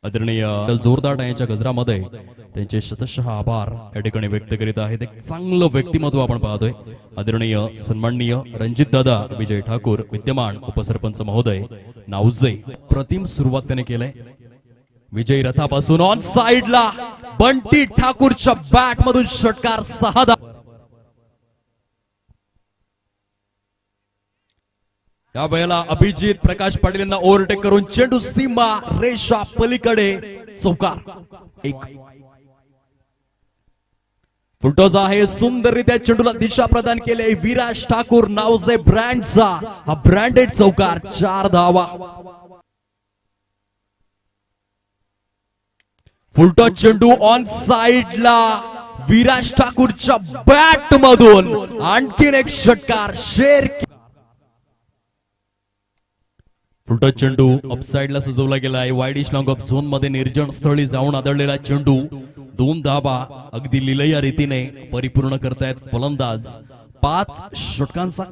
आदरणीय जोरदार टाळ्यांच्या गजरामध्ये त्यांचे शतशः आभार या ठिकाणी व्यक्त करीत आहेत. एक चांगलं व्यक्तिमत्व आपण पाहतोय. आदरणीय सन्माननीय रणजित दादा विजय ठाकूर विद्यमान उपसरपंच महोदय नावजे. प्रतिम सुरुवात त्याने केलंय. विजय रथापासून ऑन साइडला बंटी ठाकूरच्या बॅट मधून षटकार 6 धावा. या वेळेला अभिजित प्रकाश पाटील यांना ओव्हरटेक करून चेंडू सीमा रेषा पलीकडे चौकार. एक फुलटॉस आहे. सुंदररित्या चेंडूला दिशा प्रदान केले विराज ठाकूर नावजे ब्रँडचा हा ब्रँडेड चौकार. 4 धावा. फुलटॉस चेंडू ऑन साइडला विराज ठाकूरच्या बॅट मधून आणखीन एक षटकार. शेर फुलटॉस चेंडू अपसाइडला सजवला गेलाय. वाईडिश लॉंग ऑफ झोन मध्ये निर्जन स्थळी जाऊन आदळलेला चेंडू 2 धावा अगदी लिलया रीतीने परिपूर्ण करतायत फलंदाज. 5 षटकांचा